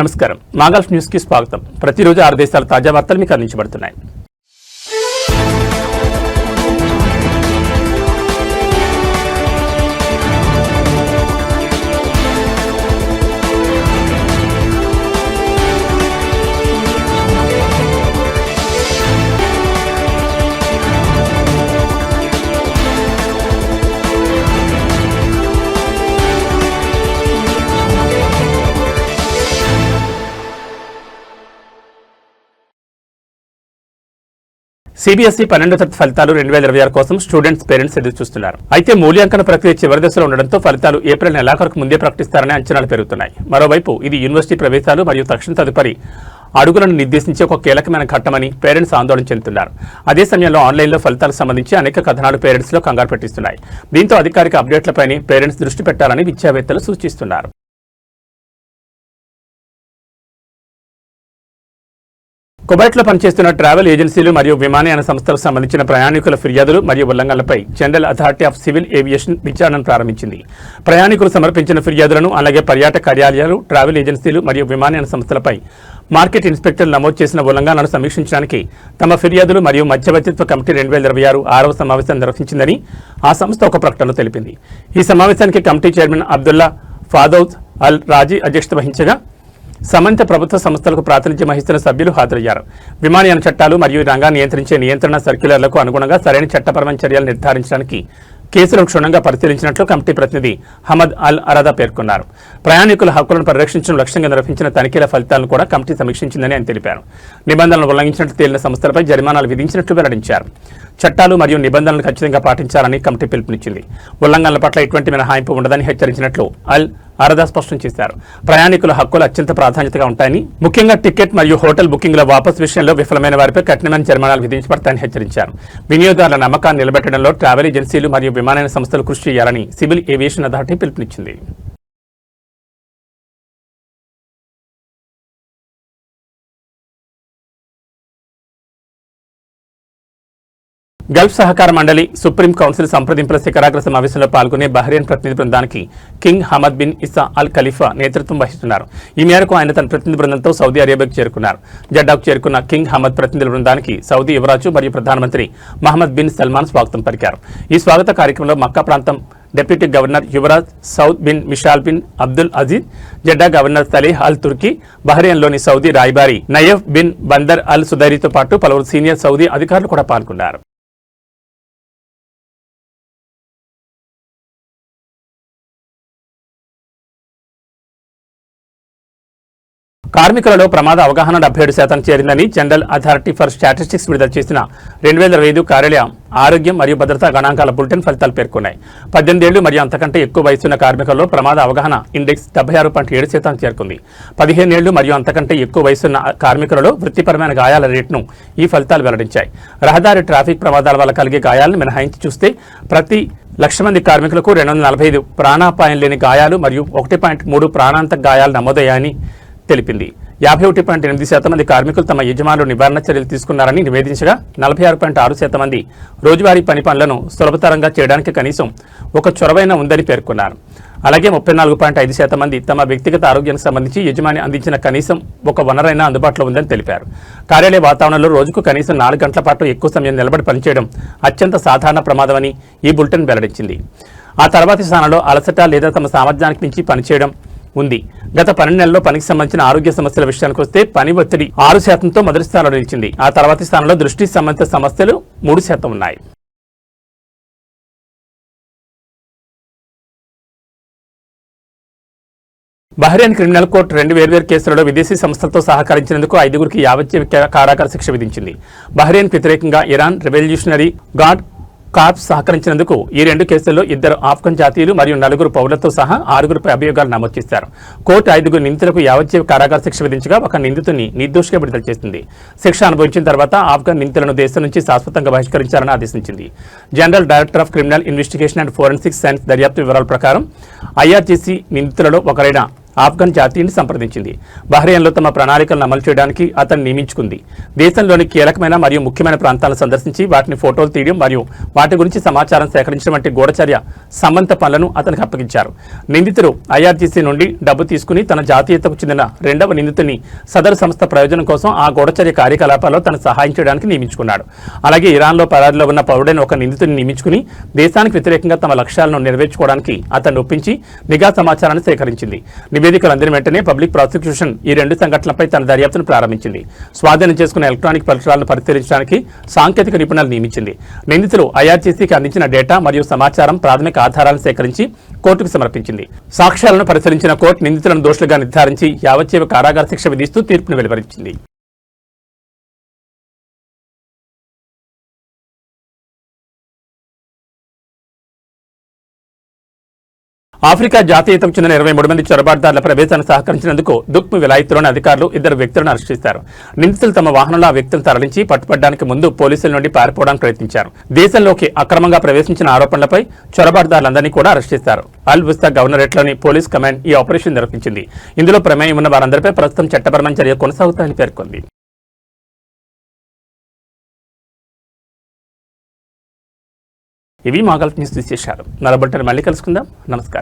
నమస్కారం, మాగల్ఫ్ న్యూస్ కి స్వాగతం. ప్రతిరోజు 6 దేశాల తాజా వార్తలు మీకు అందించబడుతున్నాయి. సిబిఎస్ఈ 12వ తరగతి ఫలితాలు 2026 కోసం స్టూడెంట్స్, పేరెంట్స్ ఎదురు చూస్తున్నారు. అయితే మూల్యాంకన ప్రక్రియ చివరి దశలో ఉండడంతో ఫలితాలు ఏప్రిల్ నెలాఖరుకు ముందే ప్రకటిస్తారనే అంచనాలు పెరుగుతున్నాయి. మరోవైపు ఇది యూనివర్సిటీ ప్రవేశాలు మరియు తక్షణ తదుపరి అడుగులను నిర్దేశించే ఒక కీలకమైన ఘట్టమని పేరెంట్స్ ఆందోళన చెందుతున్నారు. అదే సమయంలో ఆన్లైన్లో ఫలితాలకు సంబంధించి అనేక కథనాలు పేరెంట్స్లో కంగారు పెట్టిస్తున్నాయి. దీంతో అధికారిక అప్డేట్లపైనే పేరెంట్స్ దృష్టి పెట్టాలని విద్యావేత్తలు సూచిస్తున్నారు. కువైట్లో పనిచేస్తున్న ట్రావెల్ ఏజెన్సీలు మరియు విమానయాన సంస్థలకు సంబంధించిన ప్రయాణికుల ఫిర్యాదులు మరియు ఉల్లంఘనలపై general authority of civil aviation విచారణను ప్రారంభించింది. ప్రయాణికులు సమర్పించిన ఫిర్యాదులను, అలాగే పర్యాటక కార్యాలయాలు, ట్రావెల్ ఏజెన్సీలు మరియు విమానయాన సంస్థలపై మార్కెట్ ఇన్స్పెక్టర్లు నమోదు చేసిన ఉల్లంఘనలను సమీక్షించడానికి తమ ఫిర్యాదులు మరియు మధ్యవర్తిత్వ కమిటీ 2026 6వ సమావేశాన్ని నిర్వహించిందని ఆ సంస్థ ఒక ప్రకటనలో తెలిపింది. ఈ సమావేశానికి కమిటీ చైర్మన్ అబ్దుల్లా ఫాదౌద్ అల్ రాజీ అధ్యక్షత వహించగా సంబంధిత ప్రభుత్వ సంస్థలకు ప్రాతినిధ్యం వహిస్తున్న సభ్యులు హాజరయ్యారు. విమానయాన చట్టాలు మరియు రంగాన్ని నియంత్రించే నియంత్రణ సర్క్యులర్లకు అనుగుణంగా సరైన చట్టపరమైన చర్యలు నిర్ధారించడానికి కేసులను క్షుణ్ణంగా పరిశీలించినట్లు కమిటీ ప్రతినిధి హమద్ అల్ అరదా పేర్కొన్నారు. ప్రయాణికుల హక్కులను పరిరక్షించడం లక్ష్యంగా నిర్వహించిన తనిఖీల ఫలితాలను కూడా కమిటీ సమీక్షించిందని ఆయన తెలిపారు. నిబంధనలు ఉల్లంఘించినట్లు తేలిన సంస్థలపై జరిమానాలు విధించినట్లు వెల్లడించారు. చట్టాలు మరియు నిబంధనలను ఖచ్చితంగా పాటించాలని కమిటీ పిలుపునిచ్చింది. ఉల్లంఘనల పట్ల ఎటువంటి మినహాయింపు ఉండదని హెచ్చరించినట్లు అల్ అరదా స్పష్టం చేశారు. ప్రయాణికుల హక్కులు అత్యంత ప్రాధాన్యతగా ఉంటాయని, ముఖ్యంగా టికెట్ మరియు హోటల్ బుకింగ్ల వాపసు విషయంలో విఫలమైన వారిపై కఠినమైన జరిమానాలు విధించబడతాయని హెచ్చరించారు. వినియోగదారుల నమ్మకాన్ని నిలబెట్టడంలో ట్రావెల్ ఏజెన్సీలు మరియు విమానయాన సంస్థలు కృషి చేయాలని సివిల్ ఏవియేషన్ అథారిటీ పిలుపునిచ్చింది. గల్ఫ్ సహకార మండలి సుప్రీం కౌన్సిల్ సంప్రదింపుల శిఖరాగ్ర సమావేశంలో పాల్గొనే బహ్రెయిన్ ప్రతినిధి బృందానికి కింగ్ హమద్ బిన్ ఇసా అల్ ఖలీఫా నేతృత్వం వహిస్తున్నారు. ఈ మేరకు ఆయన తన ప్రతినిధి బృందంతో సౌదీ అరేబియాకు చేరుకున్నారు. జడ్డాకు చేరుకున్న కింగ్ హమద్ ప్రతినిధుల బృందానికి సౌదీ యువరాజు మరియు ప్రధానమంత్రి మహమ్మద్ బిన్ సల్మాన్ స్వాగతం పలికారు. ఈ స్వాగత కార్యక్రమంలో మక్కా ప్రాంతం డిప్యూటీ గవర్నర్ యువరాజ్ Saud bin Mishal bin Abdul Aziz, Jeddah governor Saleh Al Turki, బహ్రెయిన్లోని సౌదీ రాయబారి నయఫ్ బిన్ బందర్ అల్ సుదైరీతో పాటు పలువురు సీనియర్ సౌదీ అధికారులు కూడా పాల్గొన్నారు. కార్మికులలో ప్రమాద అవగాహన 77% చేరిందని జనరల్ అథారిటీ ఫర్ స్టాటిస్టిక్స్ విడుదల చేసిన 2025 కార్యాలయ ఆరోగ్యం మరియు భద్రతా గణాంకాల బులెటిన్ ఫలితాలు పేర్కొన్నాయి. 18 ఏళ్లు మరియు అంతకంటే ఎక్కువ వయసున్న కార్మికులలో ప్రమాద అవగాహన ఇండెక్స్ 76.7% చేరుకుంది. 15 ఏళ్లు మరియు అంతకంటే ఎక్కువ వయసున్న కార్మికులలో వృత్తిపరమైన గాయాల రేటును ఈ ఫలితాలు వెల్లడించాయి. రహదారి ట్రాఫిక్ ప్రమాదాల వల్ల కలిగే గాయాలను మినహాయించి చూస్తే ప్రతి 1,00,000 మంది కార్మికులకు 245 ప్రాణాపాయం లేని గాయాలు మరియు 1.3 ప్రాణాంతక గాయాలు నమోదయ్యాయని తెలిపింది. 51.8% మంది కార్మికులు తమ యజమానులు నివారణ చర్యలు తీసుకున్నారని నివేదించగా 46.6% మంది రోజువారీ పని పనులను సులభతరంగా చేయడానికి కనీసం ఒక చొరవైన ఉందని పేర్కొన్నారు. అలాగే 34.5% మంది తమ వ్యక్తిగత ఆరోగ్యానికి సంబంధించి యజమాని అందించిన కనీసం ఒక వనరైనా అందుబాటులో ఉందని తెలిపారు. కార్యాలయ వాతావరణంలో రోజుకు కనీసం 4 గంటల పాటు ఎక్కువ సమయం నిలబడి పనిచేయడం అత్యంత సాధారణ ప్రమాదమని ఈ బులెటిన్ వెల్లడించింది. ఆ తర్వాతి స్థానంలో అలసట లేదా తమ సామర్థ్యానికి మించి పనిచేయడం ఉంది. గత 12 నెలల్లో పనికి సంబంధించిన ఆరోగ్య సమస్యల విషయానికి వస్తే పని ఒత్తిడి 6%తో మొదటి స్థానంలో నిలిచింది. ఆ తర్వాతి స్థానంలో దృష్టి సంబంధిత సమస్యలు 3% ఉన్నాయి. బహ్రెయిన్ క్రిమినల్ కోర్టు 2 వేర్వేరు కేసులలో విదేశీ సంస్థలతో సహకరించినందుకు 5గురికి యావజ్జీవ కారాగార శిక్ష విధించింది. బహ్రెయిన్ వ్యతిరేకంగా ఇరాన్ రెవల్యూషనరీ గార్డ్ కార్ప్స్ సహకరించినందుకు ఈ 2 కేసుల్లో 2 ఆఫ్ఘన్ జాతీయులు మరియు 4 పౌరులతో సహా 6గురిపై అభియోగాలు నమోదు చేశారు. కోర్టు 5 నిందితులకు యావజ్జీవ కారాగార శిక్ష విధించగా ఒక నిందితుడిని నిర్దోషిగా విడుదల చేసింది. శిక్ష అనుభవించిన తర్వాత ఆఫ్ఘన్ నిందితులను దేశం నుంచి శాశ్వతంగా బహిష్కరించాలని ఆదేశించింది. General director of criminal investigation and forensic science దర్యాప్తు వివరాల ప్రకారం IRGC నిందితులలో ఒకరైన ఆఫ్ఘన్ జాతీయుని సంప్రదించింది. బహ్రెయిన్లో తమ ప్రణాళికలను అమలు చేయడానికి అతన్ని నియమించుకుంది. దేశంలోని కీలకమైన మరియు ముఖ్యమైన ప్రాంతాలను సందర్శించి వాటిని ఫోటోలు తీయడం మరియు వాటి గురించి సమాచారం సేకరించడం వంటి గూఢచర్య సంబంధిత పనులను అతనికి అప్పగించారు. నిందితుడు ఐఆర్జీసీ నుండి డబ్బు తీసుకుని తన జాతీయతకు చెందిన రెండవ నిందితుడిని సదరు సంస్థ ప్రయోజనం కోసం ఆ గూఢచర్య కార్యకలాపాల్లో తన సహాయం చేయడానికి నియమించుకున్నాడు. అలాగే ఇరాన్లో పరారీలో ఉన్న పౌరుడైన ఒక నిందితుడిని నియమించుకుని దేశానికి వ్యతిరేకంగా తమ లక్ష్యాలను నెరవేర్చుకోవడానికి అతన్ని ఒప్పించి నిఘా సమాచారాన్ని సేకరించింది. నివేదికలు అందిన వెంటనే పబ్లిక్ ప్రాసిక్యూషన్ ఈ రెండు సంఘటనలపై తన దర్యాప్తును ప్రారంభించింది. స్వాధీనం చేసుకున్న ఎలక్ట్రానిక్ పరికరాలను పరిశీలించడానికి సాంకేతిక నిపుణులను నియమించింది. నిందితులు ఐఆర్జీసీకి అందించిన డేటా మరియు సమాచారం ప్రాథమిక ఆధారాలను సేకరించి కోర్టుకు సమర్పించింది. సాక్ష్యాలను పరిశీలించిన కోర్టు నిందితులను దోషులుగా నిర్ధారించి యావజ్జీవ కారాగార శిక్ష విధిస్తూ తీర్పును వెలువరించింది. ఆఫ్రికా జాతీయతకు చెందిన 23 మంది చొరబాటుదారుల ప్రవేశాన్ని సహకరించినందుకు దుక్ము విలాయత్తులోని అధికారులు 2 వ్యక్తులను అరెస్ట్ చేశారు. నిందితులు తమ వాహనంలో ఆ వ్యక్తులను తరలించి పట్టుబట్టడానికి ముందు పోలీసుల నుండి పారిపోవడానికి ప్రయత్నించారు. దేశంలోకి అక్రమంగా ప్రవేశించిన ఆరోపణలపై చొరబాటుదారులందరినీ కూడా అరెస్ట్ చేశారు. అల్ విస్తా గవర్నరేట్లోని పోలీస్ కమాండ్ ఈ ఆపరేషన్ నిర్వహించింది. ఇందులో ప్రమేయం ఉన్న వారందరిపై ప్రస్తుతం చట్టపరమైన చర్య కొనసాగుతాయని పేర్కొంది. ఇవి మా గల్ఫ్ న్యూస్ విశేషాలు. మరో బులెటిన్ మళ్ళీ కలుసుకుందాం. నమస్కారం.